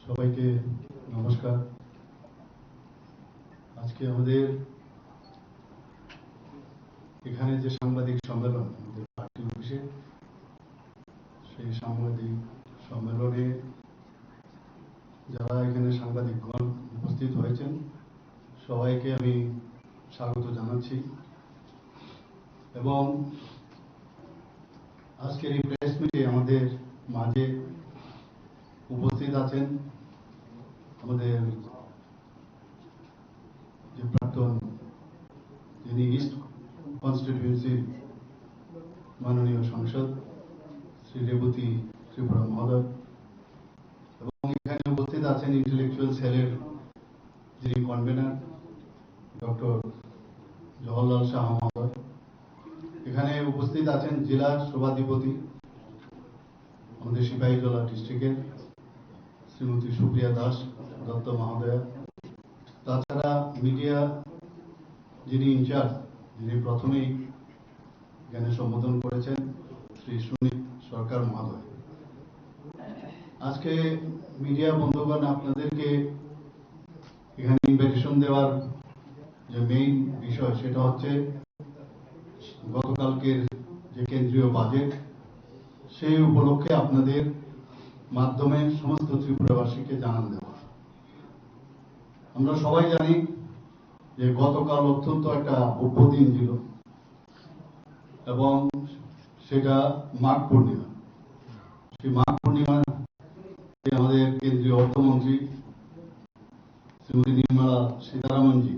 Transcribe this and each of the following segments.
সবাইকে নমস্কার। আজকে আমাদের এখানে যে সাংবাদিক সম্মেলন আমাদের পার্টি অফিসে, সেই সাংবাদিক সম্মেলনে যারা এখানে সাংবাদিকগণ উপস্থিত হয়েছেন সবাইকে আমি স্বাগত জানাচ্ছি। এবং আজকের এই প্রেস মিটে আমাদের মাঝে উপস্থিত আছেন আমাদের যে প্রাক্তন যিনি ইস্ট কনস্টিটিউয়েন্সির মাননীয় সাংসদ শ্রী রেবতী ত্রিপুরা মহোদয়, এবং এখানে উপস্থিত আছেন ইন্টেলেকচুয়াল সেলের যিনি কনভেনার ডক্টর জওহরলাল শাহ মহোদয়। এখানে উপস্থিত আছেন জেলার সভাধিপতি আমাদের সিপাহীজলা ডিস্ট্রিক্টের শ্রীমতী সুপ্রিয়া দাস দত্ত মহোদয়া। তাছাড়া মিডিয়া যিনি ইনচার্জ, যিনি প্রথমেই এখানে সম্বোধন করেছেন শ্রী সুনীত সরকার মহোদয়। আজকে মিডিয়া বন্ধুগণ, আপনাদেরকে এখানে ইনভাইটেশন দেওয়ার যে মেইন বিষয় সেটা হচ্ছে গতকালকের যে কেন্দ্রীয় বাজেট, সেই উপলক্ষে আপনাদের মাধ্যমে সমস্ত ত্রিপুরাবাসীকে জানান দেওয়া। আমরা সবাই জানি যে গতকাল অত্যন্ত একটা অভ্যদিন ছিল এবং সেটা মাঘ পূর্ণিমা। সেই মাঘ পূর্ণিমা আমাদের কেন্দ্রীয় অর্থমন্ত্রী শ্রীমতী নির্মলা সীতারামনজি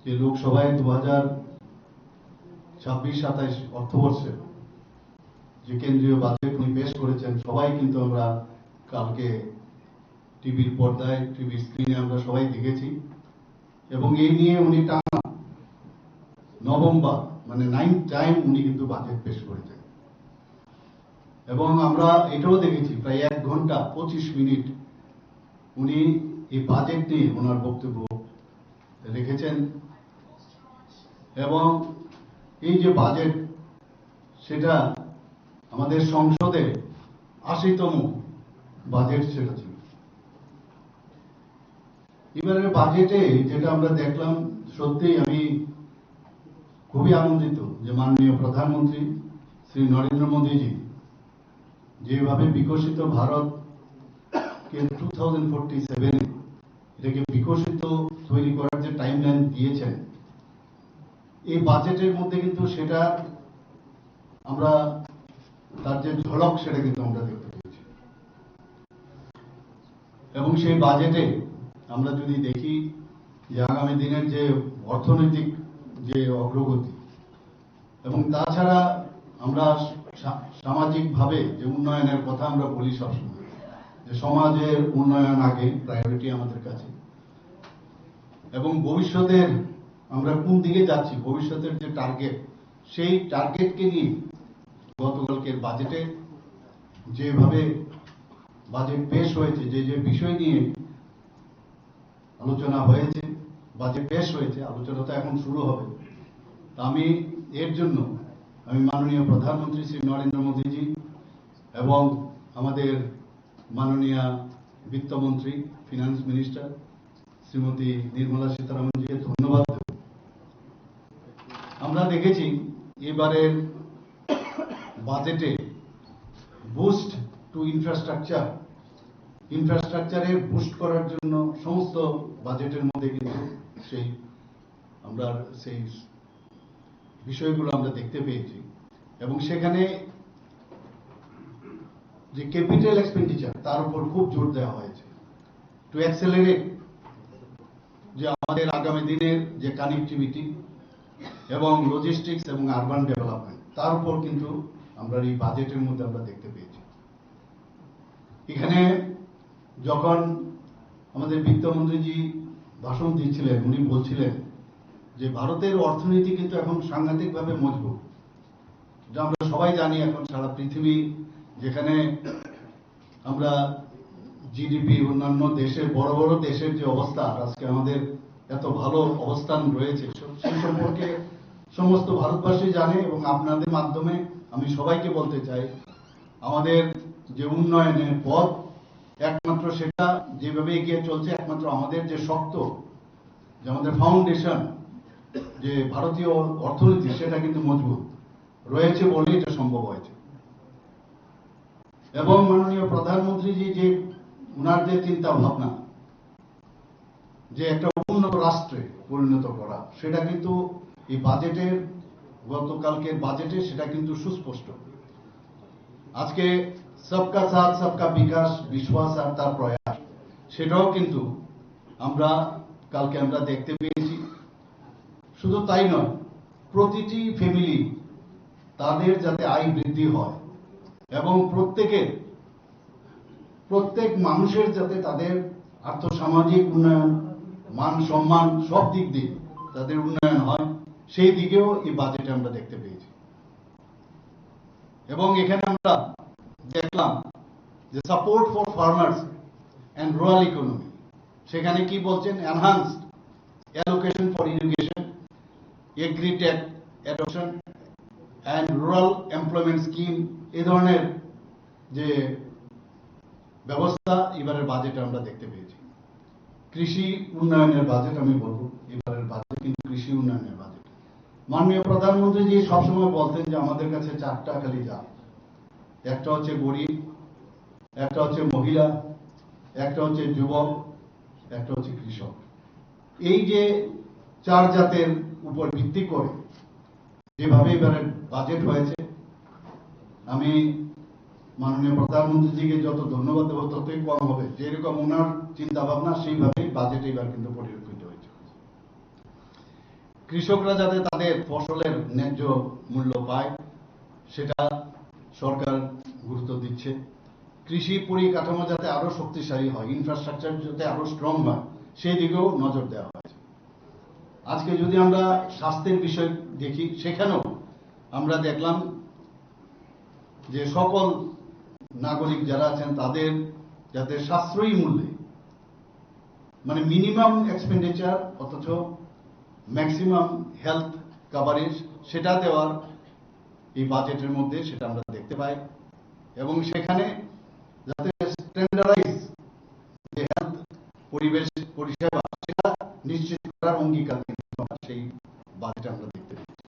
যে লোকসভায় 2026-27 অর্থবর্ষে যে কেন্দ্রীয় বাজেট উনি পেশ করেছেন, সবাই কিন্তু আমরা কালকে টিভির পর্দায়, টিভির স্ক্রিনে আমরা সবাই দেখেছি। এবং এই নিয়ে উনি টানা নবমবার, মানে 9th টাইম উনি কিন্তু বাজেট পেশ করেছেন। এবং আমরা এটাও দেখেছি প্রায় 1 ঘন্টা 25 মিনিট উনি এই বাজেট নিয়ে ওনার বক্তব্য রেখেছেন। এবং এই যে বাজেট, সেটা আমাদের সংসদে 80তম বাজেট সেটা ছিল। এবারের বাজেটে যেটা আমরা দেখলাম, সত্যিই আমি খুবই আনন্দিত যে মাননীয় প্রধানমন্ত্রী শ্রী নরেন্দ্র মোদীজি যেভাবে বিকশিত ভারতকে 2047 এটাকে বিকশিত তৈরি করার যে টাইমলাইন দিয়েছেন, এই বাজেটের মধ্যে কিন্তু সেটা আমরা তার যে ঝলক সেটা কিন্তু আমরা দেখতে পেয়েছি। এবং সেই বাজেটে আমরা যদি দেখি যে আগামী দিনের যে অর্থনৈতিক যে অগ্রগতি, এবং তাছাড়া আমরা সামাজিকভাবে যে উন্নয়নের কথা আমরা বলি সবসময়, যে সমাজের উন্নয়ন আগে প্রায়োরিটি আমাদের কাছে, এবং ভবিষ্যতের আমরা কোন দিকে যাচ্ছি, ভবিষ্যতের যে টার্গেট, সেই টার্গেটকে নিয়ে গতকালকের বাজেটে যেভাবে বাজেট পেশ হয়েছে, যে যে বিষয় নিয়ে আলোচনা হয়েছে, বাজেট পেশ হয়েছে, আলোচনা তো এখন শুরু হবে। আমি এর জন্য আমি মাননীয় প্রধানমন্ত্রী শ্রী নরেন্দ্র মোদীজি এবং আমাদের মাননীয় বিত্তমন্ত্রী ফিনান্স মিনিস্টার শ্রীমতী নির্মলা সীতারামনজিকে ধন্যবাদ দেব। আমরা দেখেছি এবারের বাজেটে বুস্ট টু ইনফ্রাস্ট্রাকচারের বুস্ট করার জন্য সমস্ত বাজেটের মধ্যে কিন্তু আমরা সেই বিষয়গুলো আমরা দেখতে পেয়েছি। এবং সেখানে যে ক্যাপিটাল এক্সপেন্ডিচার, তার উপর খুব জোর দেওয়া হয়েছে টু অ্যাক্সেলারেট যে আমাদের আগামী দিনের যে কানেক্টিভিটি এবং লজিস্টিক্স এবং আরবান ডেভেলপমেন্ট, তার উপর কিন্তু আমরা এই বাজেটের মধ্যে আমরা দেখতে পেয়েছি। এখানে যখন আমাদের বিত্তমন্ত্রীজি ভাষণ দিচ্ছিলেন, উনি বলছিলেন যে ভারতের অর্থনীতি কিন্তু এখন সাংঘাতিকভাবে মজবুত, যা আমরা সবাই জানি। এখন সারা পৃথিবী যেখানে আমরা জিডিপি অন্যান্য দেশের বড় বড় দেশের যে অবস্থা, আজকে আমাদের এত ভালো অবস্থান রয়েছে, সেই সম্পর্কে সমস্ত ভারতবাসী জানে। এবং আপনাদের মাধ্যমে আমি সবাইকে বলতে চাই, আমাদের যে উন্নয়নের পথ একমাত্র সেটা যেভাবে এগিয়ে চলছে, একমাত্র আমাদের যে শক্ত, যে আমাদের ফাউন্ডেশন, যে ভারতীয় অর্থনীতি, সেটা কিন্তু মজবুত রয়েছে বলেই এটা সম্ভব হয়েছে। এবং মাননীয় প্রধানমন্ত্রীজি যে উনার যে চিন্তা ভাবনা, যে একটা উন্নত রাষ্ট্রে পরিণত করা, সেটা কিন্তু এই বাজেটের, গতকালকের বাজেটে সেটা কিন্তু সুস্পষ্ট। আজকে সবকা সাথ সবকা বিকাশ, বিশ্বাস আর তার প্রয়াস, সেটাও কিন্তু কালকে আমরা দেখতে পেয়েছি। শুধু তাই নয়, প্রতিটি ফ্যামিলি তাদের যাতে আয় বৃদ্ধি হয় এবং প্রত্যেক মানুষের যাতে তাদের আর্থসামাজিক উন্নয়ন, মান সম্মান সব দিক দিয়ে তাদের উন্নয়ন হয়, সেই দিকেও এই বাজেটে আমরা দেখতে পেয়েছি। এবং এখানে আমরা দেখলাম যে support for farmers and rural economy, সেখানে কি বলছেন, enhanced allocation for irrigation, agritech adoption and rural employment scheme, এই ধরনের যে ব্যবস্থা এবারের বাজেটে আমরা দেখতে পেয়েছি। কৃষি উন্নয়নের বাজেট আমি বলবো, এবারের বাজেট কিন্তু কৃষি উন্নয়নের বাজেট। মাননীয় প্রধানমন্ত্রী জি সবসময় বলতেন যে আমাদের কাছে চারটা খালি জাত, একটা হচ্ছে গরিব, একটা হচ্ছে মহিলা, একটা হচ্ছে যুবক, একটা হচ্ছে কৃষক। এই যে চার জাতের উপর ভিত্তি করে যেভাবে এবারে বাজেট হয়েছে, আমি মাননীয় প্রধানমন্ত্রীজিকে যত ধন্যবাদ দেবো ততই কম হবে। যেরকম ওনার চিন্তা ভাবনা, সেইভাবেই বাজেট এবার কিন্তু পরিলক্ষিত হয়েছে। কৃষকরা যাতে তাদের ফসলের ন্যায্য মূল্য পায়, সেটা সরকার গুরুত্ব দিচ্ছে। কৃষি পরিকাঠামো যাতে আরো শক্তিশালী হয়, ইনফ্রাস্ট্রাকচার যাতে আরো স্ট্রং হয়, সেই দিকেও নজর দেওয়া হয়েছে। আজকে যদি আমরা স্বাস্থ্যের বিষয় দেখি, সেখানেও আমরা দেখলাম যে সকল নাগরিক যারা আছেন তাদের যাতে সাশ্রয়ী মূল্যে, মানে মিনিমাম এক্সপেন্ডিচার অথচ ম্যাক্সিমাম হেলথ কভারেজ, সেটা দেওয়ার এই বাজেটের মধ্যে সেটা আমরা দেখতে পাই। এবং সেখানে যাতে স্ট্যান্ডার্ডাইজ যে হেলথ পরিষেবা, সেটা নিশ্চিত করার অঙ্গীকার সেই বাজেটে আমরা দেখতে পেয়েছি।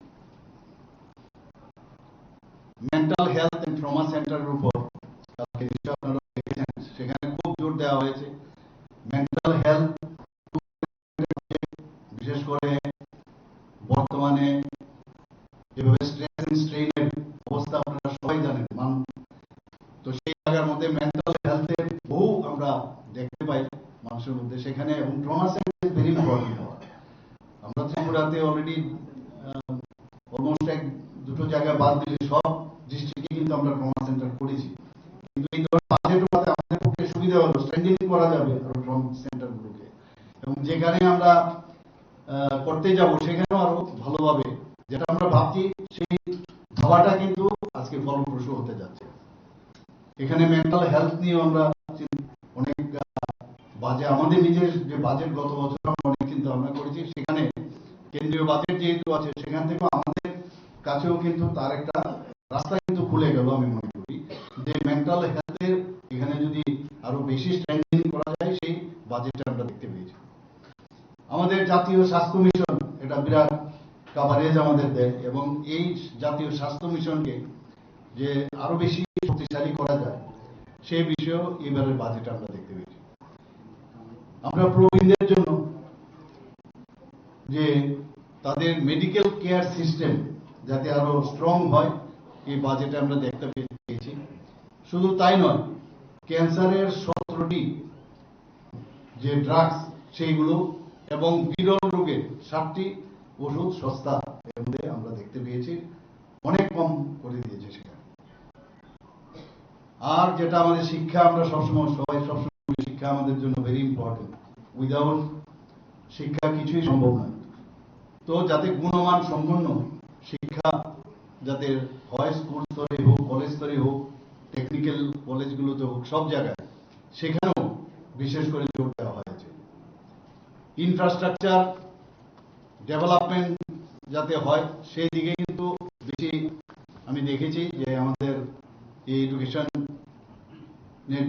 মেন্টাল হেলথ এন্ড ট্রমা সেন্টারের উপর কালকে আপনারা দেখেছেন, সেখানে খুব জোর দেওয়া হয়েছে। মেন্টাল হেলথ, বিশেষ করে বর্তমানে যেভাবে স্ট্রেস এন্ড স্ট্রেইনের অবস্থা আপনারা সবাই জানেন, তো সেই জায়গার মধ্যে মেন্টাল হেলথের বহু আমরা দেখতে পাই মানুষের মধ্যে, সেখানে এবং trauma centre is very important. আমরা ত্রিপুরাতে অলরেডি অলমোস্ট দুটো জায়গা বাদ দিলে সব ডিস্ট্রিক্টে কিন্তু আমরা ট্রমা সেন্টার করেছি। কিন্তু এই ধরনের বাজেট আমাদের পক্ষে সুবিধা হলো, স্ট্রেন্থেনিং করা যাবে ট্রমা সেন্টারগুলোকে, এবং যেখানে আমরা করতে যাব সেখানেও আরো ভালোভাবে, যেটা আমরা ভাবছি সেই ভাবাটা কিন্তু আজকে ফলপ্রসূ হতে যাচ্ছে। এখানে মেন্টাল হেলথ নিয়ে আমরা অনেক আমাদের নিজের যে বাজেট, গত বছর আমরা অনেক চিন্তা ভাবনা করেছি, সেখানে কেন্দ্রীয় বাজেট যেহেতু আছে, সেখান থেকে আমাদের কাছেও কিন্তু তার একটা রাস্তা কিন্তু খুলে গেল। আমি মনে করি যে মেন্টাল হেলথের এখানে যদি আরো বেশি স্ট্রেংথেনিং করা যায়, সেই বাজেটটা আমরা দেখতে পেয়েছি। আমাদের জাতীয় স্বাস্থ্য মিশন, এটা বিরাট কভারেজ আমাদের দেয়, এবং এই জাতীয় স্বাস্থ্য মিশনকে যে আরো বেশি শক্তিশালী করা যায়, সেই বিষয়েও এবারের বাজেট আমরা দেখতে পেয়েছি। আমরা প্রবীণদের জন্য যে তাদের মেডিকেল কেয়ার সিস্টেম যাতে আরো স্ট্রং হয়, এই বাজেটে আমরা দেখতে পেয়েছি। শুধু তাই নয়, ক্যান্সারের 17টি যে ড্রাগস সেইগুলো এবং বিরল রোগের 7টি ওষুধ সস্তা, এর মধ্যে আমরা দেখতে পেয়েছি, অনেক কম করে দিয়েছে সেখানে। আর যেটা আমাদের শিক্ষা, আমরা সবসময় শিক্ষা আমাদের জন্য ভেরি ইম্পর্টেন্ট। উইদাউট শিক্ষা কিছুই সম্ভব নয়। তো যাতে গুণমান সম্পন্ন শিক্ষা যাতে হয়, স্কুল স্তরে হোক, কলেজ স্তরে হোক, টেকনিক্যাল কলেজগুলোতে হোক, সব জায়গায় সেখানেও বিশেষ করে জোর দেওয়া হয়েছে। ইনফ্রাস্ট্রাকচার ডেভেলপমেন্ট যাতে হয়, সেই দিকে কিন্তু বেশি আমি দেখেছি যে আমাদের এই এডুকেশনের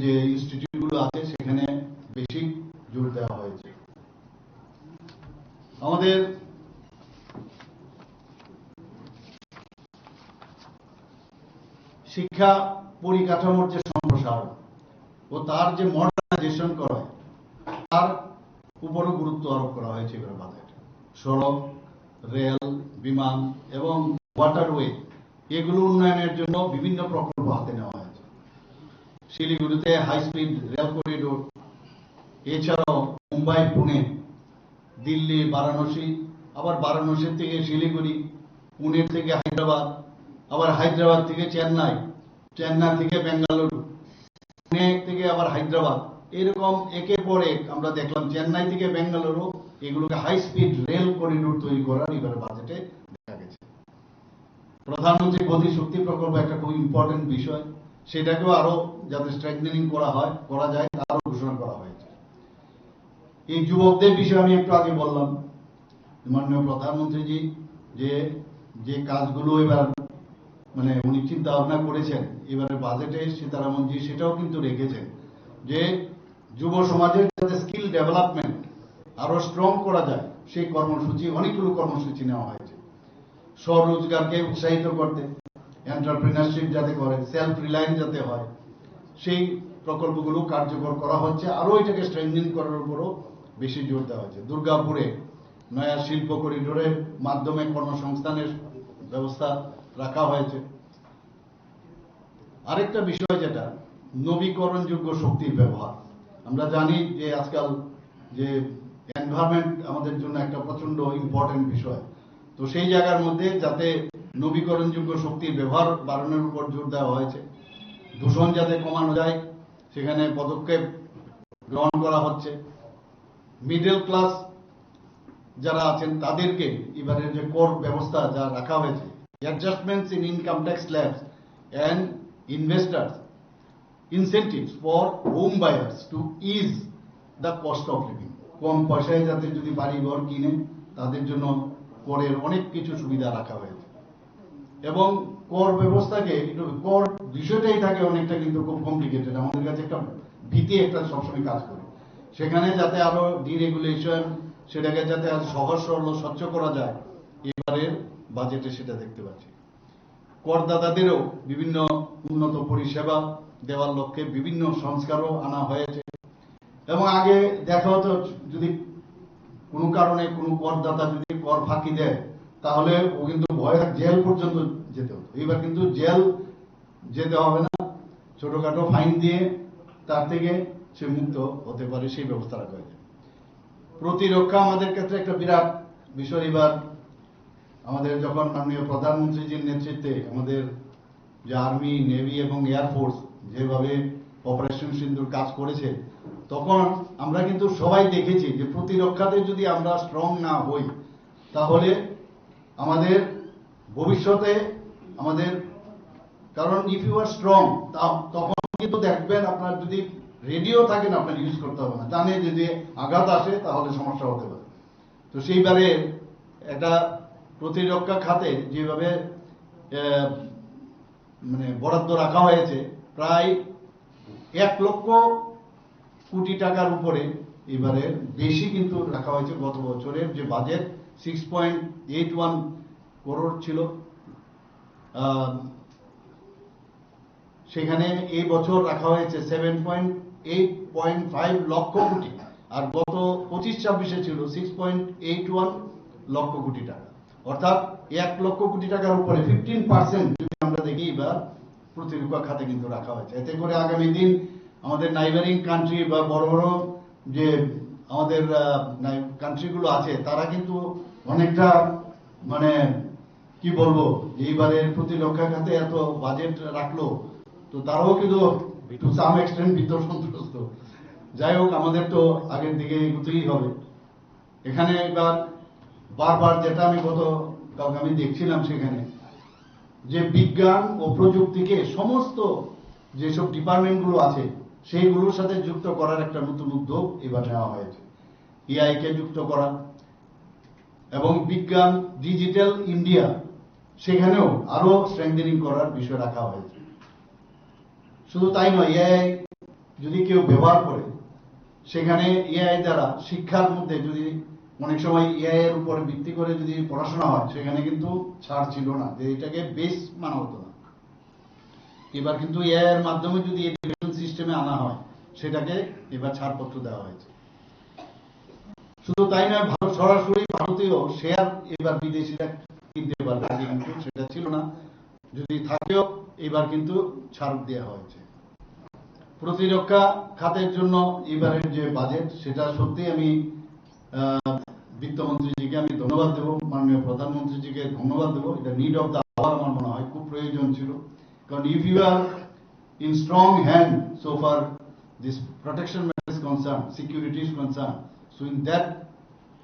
যে ইনস্টিটিউটগুলো বিষয়গুলো আছে সেখানে বেশি জোর দেওয়া হয়েছে। আমাদের শিক্ষা পরিকাঠামোর যে সম্প্রসারণ ও তার যে মডার্নাইজেশন করা হয় তার উপরও গুরুত্ব আরোপ করা হয়েছে এবার বাজেটে। সড়ক, রেল, বিমান এবং ওয়াটারওয়ে এগুলো উন্নয়নের জন্য বিভিন্ন প্রকল্প হাতে নেওয়া হয়েছে। শিলিগুড়িতে হাই স্পিড রেল করিডোর, এছাড়াও মুম্বাই, পুনে, দিল্লি, বারাণসী, আবার বারাণসী থেকে শিলিগুড়ি, পুনে থেকে হায়দ্রাবাদ, আবার হায়দ্রাবাদ থেকে চেন্নাই, চেন্নাই থেকে বেঙ্গালুরু, পুনে থেকে আবার হায়দ্রাবাদ, এরকম একের পর এক আমরা দেখলাম চেন্নাই থেকে বেঙ্গালুরু এগুলোকে হাই স্পিড রেল করিডোর তৈরি করার এবার বাজেটে দেখা গেছে। প্রধানমন্ত্রী গতি শক্তি প্রকল্প একটা খুব ইম্পর্টেন্ট বিষয়, সেটাকেও আরো যাতে স্ট্রেংথেনিং করা যায় তারও ঘোষণা করা হয়েছে। এই যুবকদের বিষয়ে আমি একটু আগে বললাম, মাননীয় প্রধানমন্ত্রীজি যে কাজগুলো এবার উনি চিন্তা ভাবনা করেছেন এবারে বাজেটে সীতারামনজি সেটাও কিন্তু রেখেছেন যে যুব সমাজের যাতে স্কিল ডেভেলপমেন্ট আরো স্ট্রং করা যায় সেই কর্মসূচি, অনেকগুলো কর্মসূচি নেওয়া হয়েছে। স্বরোজগারকে উৎসাহিত করতে, এন্টারপ্রিনারশিপ যাতে করে, সেলফ রিলায়েন্স যাতে হয় সেই প্রকল্পগুলো কার্যকর করা হচ্ছে। আরো এটাকে স্ট্রেংথেন করার উপরও বেশি জোর দেওয়া হয়েছে। দুর্গাপুরে নয়া শিল্প করিডোরের মাধ্যমে কর্মসংস্থানের ব্যবস্থা রাখা হয়েছে। আরেকটা বিষয় যেটা নবীকরণযোগ্য শক্তির ব্যবহার, আমরা জানি যে আজকাল যে এনভায়রনমেন্ট আমাদের জন্য একটা প্রচন্ড ইম্পর্টেন্ট বিষয়, তো সেই জায়গার মধ্যে যাতে নবীকরণযোগ্য শক্তির ব্যবহার বাড়ানোর উপর জোর দেওয়া হয়েছে। দূষণ যাতে কমানো যায় সেখানে পদক্ষেপ গ্রহণ করা হচ্ছে। মিডল ক্লাস যারা আছেন তাদেরকে এবারের যে কর ব্যবস্থা যা রাখা হয়েছে, adjustments in income tax slabs and investors incentives for home buyers to ease the cost of living, কম পয়সায় যাতে যদি বাড়ি ঘর কিনে তাদের জন্য করের অনেক কিছু সুবিধা রাখা হয়েছে। এবং কর ব্যবস্থাকে কর বিষয়টাই থাকে অনেকটা কিন্তু খুব কমপ্লিকেটেড, আমাদের কাছে একটা ভীতি একটা সবসময় কাজ করে। সেখানে যাতে আরো ডিরেগুলেশন, সেটাকে যাতে আরো সহজ সরল স্বচ্ছ করা যায়, এবারের বাজেটে সেটা দেখতে পাচ্ছি। করদাতাদেরও বিভিন্ন উন্নত পরিষেবা দেওয়ার লক্ষ্যে বিভিন্ন সংস্কারও আনা হয়েছে। এবং আগে দেখা হতো যদি কোনো কারণে কোনো করদাতা যদি কর ফাঁকি দেয় তাহলে ও কিন্তু ভয় জেল পর্যন্ত যেতে হতো। এবার কিন্তু জেল যেতে হবে না, ছোটখাটো ফাইন দিয়ে তার থেকে সে মুক্ত হতে পারে, সেই ব্যবস্থা রাখা হয়েছে। প্রতিরক্ষা আমাদের ক্ষেত্রে একটা বিরাট বিষয়। এবার আমাদের যখন মাননীয় প্রধানমন্ত্রীজির নেতৃত্বে আমাদের যে আর্মি, নেভি এবং এয়ারফোর্স যেভাবে অপারেশন সিন্দুর কাজ করেছে, তখন আমরা কিন্তু সবাই দেখেছি যে প্রতিরক্ষাতে যদি আমরা স্ট্রং না হই তাহলে আমাদের ভবিষ্যতে আমাদের, কারণ ইফ ইউ আর স্ট্রং তখন কিন্তু দেখবেন আপনার যদি রেডিও থাকে না আপনার ইউজ করতে হবে না, জানে যদি আঘাত আসে তাহলে সমস্যা হতে পারে। তো সেইবারে একটা প্রতিরক্ষা খাতে যেভাবে বরাদ্দ রাখা হয়েছে প্রায় 1 লক্ষ কোটি টাকার উপরে, এবারে বেশি কিন্তু রাখা হয়েছে। গত বছরের যে বাজেট 6.81 করোড় ছিল, সেখানে এই বছর রাখা হয়েছে 7.5 লক্ষ কোটি, আর গত 25-26 ছিল 6.81 লক্ষ কোটি টাকা। অর্থাৎ 1 লক্ষ কোটি টাকার উপরে 15% যদি আমরা দেখি এবার প্রতিরক্ষা খাতে কিন্তু রাখা হয়েছে। এতে করে আগামী দিন আমাদের নাইবারিং কান্ট্রি বা বড় বড় যে আমাদের কান্ট্রিগুলো আছে তারা কিন্তু অনেকটা কি বলবো, এইবারের প্রতিরক্ষা খাতে এত বাজেট রাখলো, তো তারাও কিন্তু টু সাম এক্সটেন্ট ভিতর সন্ত্রস্ত। যাই হোক, আমাদের তো আগের দিকে এগোতেই হবে। এখানে এবার বারবার যেটা আমি কালকে আমি দেখছিলাম সেখানে যে বিজ্ঞান ও প্রযুক্তিকে সমস্ত যেসব ডিপার্টমেন্টগুলো আছে সেইগুলোর সাথে যুক্ত করার একটা নতুন উদ্যোগ এবার নেওয়া হয়েছে। এআই কে যুক্ত করা এবং বিজ্ঞান ডিজিটাল ইন্ডিয়া সেখানেও আরো স্ট্রেংথেনিং করার বিষয় রাখা হয়েছে। শুধু তাই নয়, এআই যদি কেউ ব্যবহার করে, সেখানে এআই দ্বারা শিক্ষার মধ্যে যদি অনেক সময় এআই এর উপরে ভিত্তি করে যদি পড়াশোনা হয়, সেখানে কিন্তু ছাড় ছিল না, যে এটাকে বেস মানা হতো না। এবার কিন্তু এআই এর মাধ্যমে যদি এডুকেশন সিস্টেমে আনা হয়, সেটাকে এবার ছাড়পত্র দেওয়া হয়েছে। শুধু তাই নয়, সরাসরি ভারতীয় শেয়ার এবার বিদেশিরা কিনতে পারবে, আগে কিন্তু সেটা ছিল না। যদি থাকেও এবার কিন্তু ছাড় দেওয়া হয়েছে। প্রতিরক্ষা খাতের জন্য এবারের যে বাজেট, সেটা সত্যি আমি বিত্তমন্ত্রীজিকে আমি ধন্যবাদ দেব, মাননীয় প্রধানমন্ত্রীজিকে ধন্যবাদ দেব। এটা নিড অফ দ্য আওয়ার আমার মনে হয় খুব প্রয়োজন ছিল, কারণ if you are in strong hand so far this protection matter is concerned, security is concerned, so in that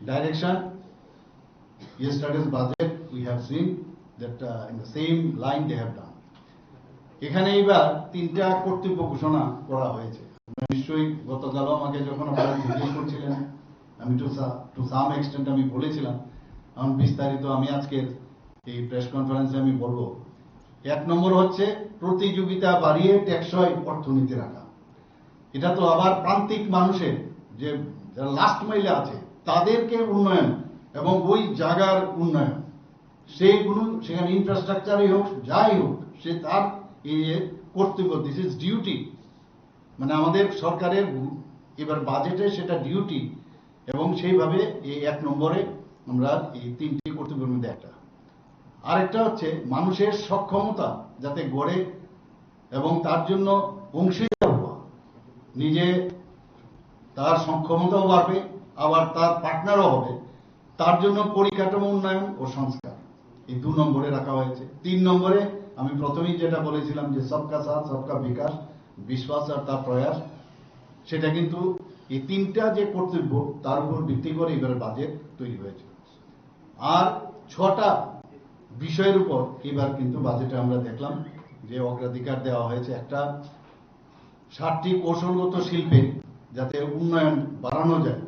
direction yesterday's budget we have seen that in the same line they have done. এখানে এবার তিনটা কর্তব্য ঘোষণা করা হয়েছে। নিশ্চয়ই গতকালও আমাকে যখন আপনারা জিজ্ঞেস করছিলেন, আমি টু সাম এক্সটেন্ট আমি বলেছিলাম, এখন বিস্তারিত আমি আজকের এই প্রেস কনফারেন্সে আমি বলবো। এক নম্বর হচ্ছে প্রতিযোগিতা বাড়িয়ে টেকসই অর্থনীতি রাখা। এটা তো আবার প্রান্তিক মানুষের, যে যারা লাস্ট মাইলে আছে, তাদেরকে উন্নয়ন এবং ওই জায়গার উন্নয়ন, সেইগুলো সেখানে ইনফ্রাস্ট্রাকচারই হোক, যাই হোক, সে তার এই কর্তব্য, দিস ইজ ডিউটি। মানে আমাদের সরকারের এবার বাজেটে সেটা ডিউটি, এবং সেইভাবে এই এক নম্বরে আমরা এই তিনটি কর্তব্যের মধ্যে একটা। আরেকটা হচ্ছে মানুষের সক্ষমতা যাতে গড়ে এবং তার জন্য অংশীদার হওয়া, নিজে তার সক্ষমতাও বাড়বে, আবার তার পার্টনারও হবে, তার জন্য পরিকাঠামো উন্নয়ন ও সংস্কার, এই 2 নম্বরে রাখা হয়েছে। 3 নম্বরে আমি প্রথমেই যেটা বলেছিলাম যে সবকা সাথ সবকা বিকাশ, বিশ্বাস আর তার প্রয়াস, সেটা কিন্তু এই তিনটা যে কর্তব্য তার উপর ভিত্তি করে এবার বাজেট তৈরি হয়েছে। আর 6টা বিষয়ের উপর এবার কিন্তু বাজেটে আমরা দেখলাম যে অগ্রাধিকার দেওয়া হয়েছে। একটা 60টি কৌশলগত শিল্পে যাতে উন্নয়ন বাড়ানো যায়,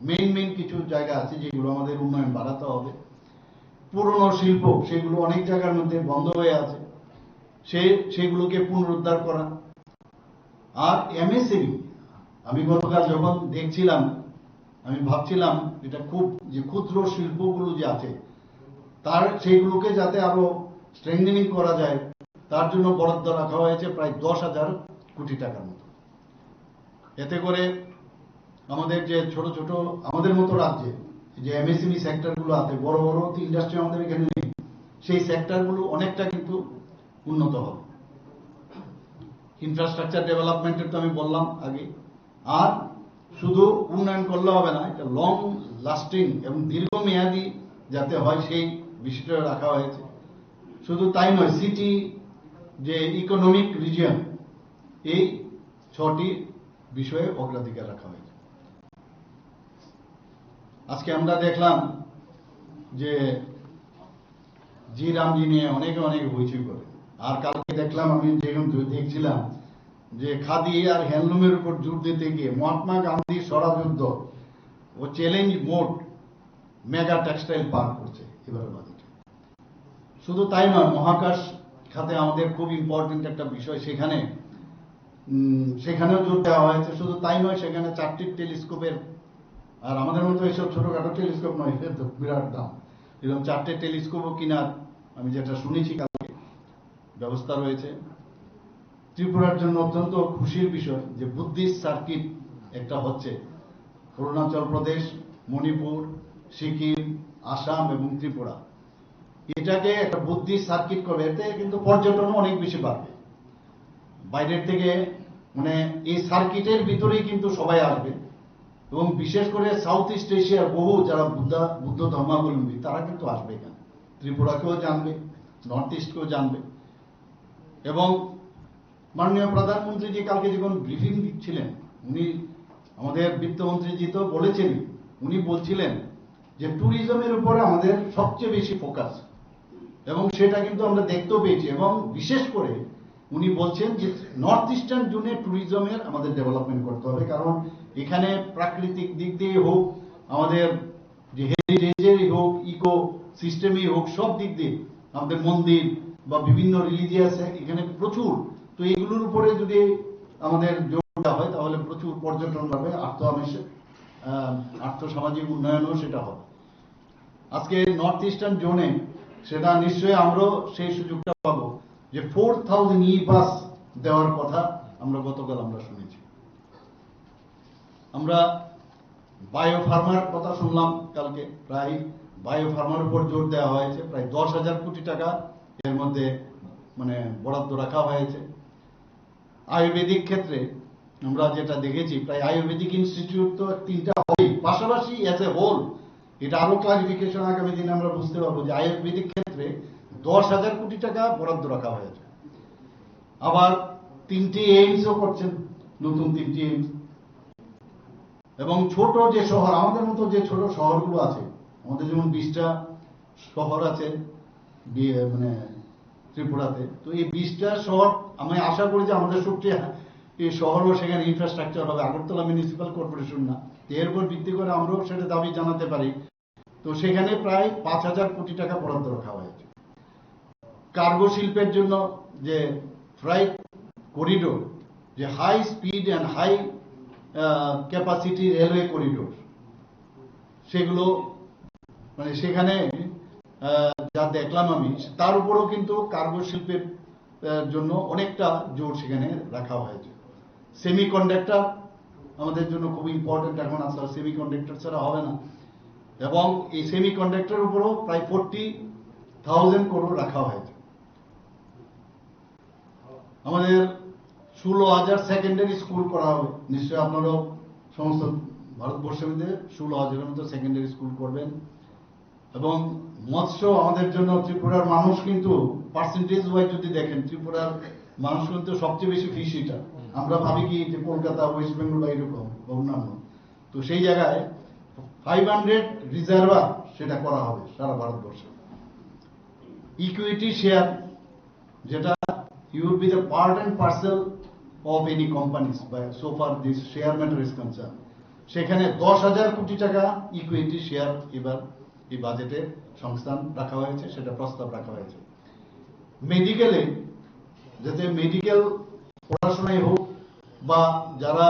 মেইন কিছু জায়গা আছে যেগুলো আমাদের উন্নয়ন বাড়াতে হবে। পুরনো শিল্প, সেগুলো অনেক জায়গার মধ্যে বন্ধ হয়ে আছে, সেগুলোকে পুনরুদ্ধার করা। আর এমএসএমই, আমি গতকাল যখন দেখছিলাম, আমি ভাবছিলাম এটা খুব, যে ক্ষুদ্র শিল্পগুলো যে আছে তার সেইগুলোকে যাতে আরো স্ট্রেংথেনিং করা যায়, তার জন্য বরাদ্দ রাখা হয়েছে প্রায় 10,000 কোটি টাকার মতো। এতে করে আমাদের যে ছোট ছোট আমাদের মতো রাজ্যে যে এমএসএমই সেক্টরগুলো আছে, বড় বড় ইন্ডাস্ট্রি আমাদের এখানে নেই, সেই সেক্টরগুলো অনেকটা কিন্তু উন্নত হবে। ইনফ্রাস্ট্রাকচার ডেভেলপমেন্টের তো আমি বললাম আগে। আর শুধু উন্নয়ন করলে হবে না, এটা লং লাস্টিং এবং দীর্ঘমেয়াদী যাতে হয়, সেই বিষয়টা রাখা হয়েছে। শুধু তাই নয়, সিটি যে ইকোনমিক রিজিয়ন, এই 6টি বিষয়ে অগ্রাধিকার রাখা হয়েছে। আজকে আমরা দেখলাম যে জি রামজি নিয়ে অনেকে হইচই করে। আর কালকে দেখলাম, আমি যেরকম দেখছিলাম যে খাদি আর হ্যান্ডলুমের উপর জোর দিতে গিয়ে মহাত্মা গান্ধী স্বরাজযুদ্ধ ও challenge mode mega textile park করছে এবার বাজেটে। শুধু তাই নয়, মহাকাশ খাতে আমাদের খুব ইম্পর্টেন্ট একটা বিষয়, সেখানেও জোর দেওয়া হয়েছে। শুধু তাই নয়, সেখানে 4টি টেলিস্কোপের, আর আমাদের মতো এইসব ছোটখাটো টেলিস্কোপ নয়, তো বিরাট দাম, এরকম 4টে টেলিস্কোপও কিনার আমি যেটা শুনেছি কালকে ব্যবস্থা রয়েছে। ত্রিপুরার জন্য অত্যন্ত খুশির বিষয় যে বুদ্ধিস্ট সার্কিট একটা হচ্ছে, অরুণাচল প্রদেশ, মণিপুর, সিকিম, আসাম এবং ত্রিপুরা, এটাকে একটা বুদ্ধিস্ট সার্কিট করবে। এতে কিন্তু পর্যটনও অনেক বেশি বাড়বে বাইরের থেকে, মানে এই সার্কিটের ভিতরেই কিন্তু সবাই আসবে, এবং বিশেষ করে সাউথ ইস্ট এশিয়ার বহু যারা বুদ্ধ ধর্মাবলম্বী তারা কিন্তু আসবে এখানে, ত্রিপুরাকেও জানবে, নর্থ ইস্টকেও জানবে। এবং মাননীয় প্রধানমন্ত্রীজি কালকে যখন ব্রিফিং দিচ্ছিলেন, উনি, আমাদের বিত্তমন্ত্রীজি তো বলেছেন, উনি বলছিলেন যে ট্যুরিজমের উপরে আমাদের সবচেয়ে বেশি ফোকাস, এবং সেটা কিন্তু আমরা দেখতেও পেয়েছি। এবং বিশেষ করে উনি বলছেন যে নর্থ ইস্টার্ন জোনে ট্যুরিজমের আমাদের ডেভেলপমেন্ট করতে হবে, কারণ এখানে প্রাকৃতিক দিক দিয়ে হোক, আমাদের যে হেরিটেজেরই হোক, ইকো সিস্টেমই হোক, সব দিক দিয়ে আমাদের মন্দির বা বিভিন্ন রিলিজিয়াস এখানে প্রচুর, তো এগুলোর উপরে যদি আমাদের জোর দেওয়া হয় তাহলে প্রচুর পর্যটন বাড়বে, আর্থসামাজিক উন্নয়নও সেটা হবে। আজকে নর্থ ইস্টার্ন জোনে সেটা নিশ্চয়ই আমরাও সেই সুযোগটা পাবো যে 4000 ই বাস দেওয়ার কথা আমরা গতকাল শুনেছি। আমরা বায়ো ফার্মার কথা শুনলাম কালকে, প্রায় বায়ো ফার্মার উপর জোর দেওয়া হয়েছে, প্রায় 10,000 কোটি টাকা এর মধ্যে বরাদ্দ রাখা হয়েছে। আয়ুর্বেদিক ক্ষেত্রে আমরা যেটা দেখেছি, প্রায় আয়ুর্বেদিক ইনস্টিটিউট তো 3টা হবেই, পাশাপাশি এজ এ হোল এটা আরো ক্লারিফিকেশন আগামী দিনে আমরা বুঝতে পারবো যে আয়ুর্বেদিক ক্ষেত্রে 10,000 কোটি টাকা বরাদ্দ রাখা হয়েছে। আবার 3টি এইমসও করছেন, নতুন 3টি এইমস। এবং ছোট যে শহর, আমাদের মতো যে ছোট শহরগুলো আছে, আমাদের যেমন 20টা শহর আছে ত্রিপুরাতে, তো এই 20টা শহর আমি আশা করি যে আমাদের সবচেয়ে এই শহরও সেখানে ইনফ্রাস্ট্রাকচার হবে, আগরতলা মিউনিসিপাল কর্পোরেশন না, এর উপর ভিত্তি করে আমরাও সেটা দাবি জানাতে পারি। তো সেখানে প্রায় 5,000 কোটি টাকা বরাদ্দ রাখা হয়েছে। কার্গো শিল্পের জন্য যে ফ্রাইট করিডোর, যে high speed and high capacity railway corridor, সেগুলো সেখানে যা দেখলাম আমি, তার উপরেও কিন্তু কার্গো শিল্পের জন্য অনেকটা জোর সেখানে রাখা হয়েছে। সেমি কন্ডাক্টর আমাদের জন্য খুব ইম্পর্টেন্ট, এখন আসলে সেমি কন্ডাক্টর ছাড়া হবে না, এবং এই সেমি কন্ডাক্টর উপরও প্রায় 40,000 করোড় রাখা হয়েছে। আমাদের 16,000 সেকেন্ডারি স্কুল করা হবে, নিশ্চয়ই আপনারাও সমস্ত ভারতবর্ষের মধ্যে 16,000-এর মতো সেকেন্ডারি স্কুল করবেন। এবং মৎস্য আমাদের জন্য, ত্রিপুরার মানুষ কিন্তু পার্সেন্টেজ ওয়াইজ যদি দেখেন, ত্রিপুরার মানুষ কিন্তু সবচেয়ে বেশি ফিশ ইটার। আমরা ভাবি কি যে কলকাতা, ওয়েস্ট বেঙ্গল বা এরকম অন্যান্য, তো সেই জায়গায় 500 রিজার্ভার সেটা করা হবে সারা ভারতবর্ষে। ইকুইটি শেয়ার, যেটা you will be the part and parcel of any companies by so far this share matter is concerned, সেখানে 10,000 কোটি টাকা ইকুইটি শেয়ার এবার এই বাজেটে সংস্থান রাখা হয়েছে, সেটা প্রস্তাব রাখা হয়েছে। মেডিকেলে, যাতে মেডিকেল পড়াশোনাই হোক বা যারা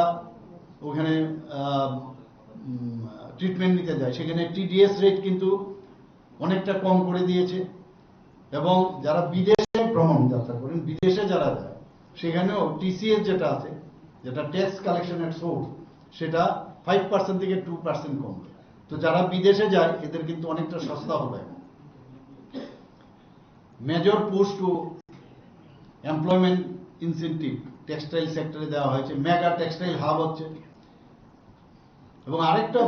ওখানে ট্রিটমেন্ট নিতে যায়, সেখানে টিডিএস রেট কিন্তু অনেকটা কম করে দিয়েছে। এবং যারা বিদেশে ভ্রমণ যাত্রা করেন, বিদেশে যারা যায়, সেখানেও টিসিএস যেটা আছে, যেটা ট্যাক্স কালেকশন এট সোর্স, সেটা 5% থেকে 2% কমবে। তো যারা বিদেশে যায় এদের কিন্তু অনেকটা সস্তা হবে। Major push to employment incentive textile সেক্টরে দেওয়া হয়েছে, মেগা টেক্সটাইল হাব হচ্ছে। এবং আরেকটা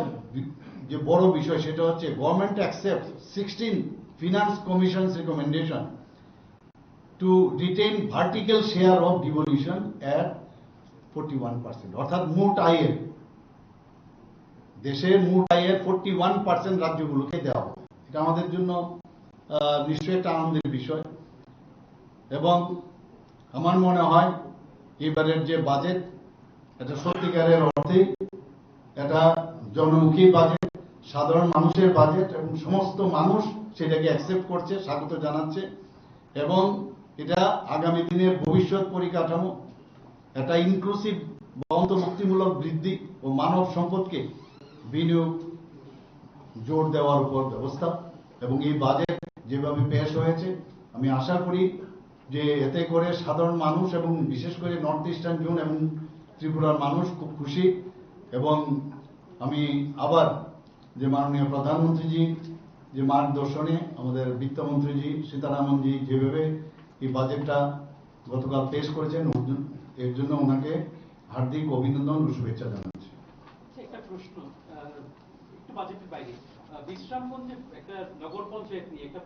যে বড় বিষয়, সেটা হচ্ছে government accept 16 finance commission's recommendation to retain vertical share of devolution at 41%, অর্থাৎ মোট আয়ের, দেশের মোট আয়ের 41% রাজ্যগুলোকে দেওয়া হবে। এটা আমাদের জন্য নিশ্চয়ই একটা আনন্দের বিষয়। এবং আমার মনে হয় এবারের যে বাজেট, এটা সত্যিকারের অর্থে এটা জনমুখী বাজেট, সাধারণ মানুষের বাজেট, এবং সমস্ত মানুষ সেটাকে অ্যাকসেপ্ট করছে, স্বাগত জানাচ্ছে। এবং এটা আগামী দিনের ভবিষ্যৎ পরিকাঠামো, একটা ইনক্লুসিভ বা অন্তর্ভুক্তিমূলক বৃদ্ধি ও মানব সম্পদকে বিনিয়োগ জোর দেওয়ার উপর ব্যবস্থা। এবং এই বাজেট যেভাবে পেশ হয়েছে, আমি আশা করি যে এতে করে সাধারণ মানুষ এবং বিশেষ করে নর্থ ইস্টার্ন জোন এবং ত্রিপুরার মানুষ খুব খুশি। এবং আমি আবার যে মাননীয় প্রধানমন্ত্রীজি যে মার্গদর্শনে আমাদের বিত্তমন্ত্রীজি সীতারামনজি যেভাবে এই বাজেটটা গতকাল পেশ করেছেন, এর জন্য ওনাকে হার্দিক অভিনন্দন ও শুভেচ্ছা জানাচ্ছি। একটা প্রশ্ন, একটু বাজেটের বাইরে, বিশ্রামগঞ্জে একটা নগর পঞ্চায়েত নিয়ে একটা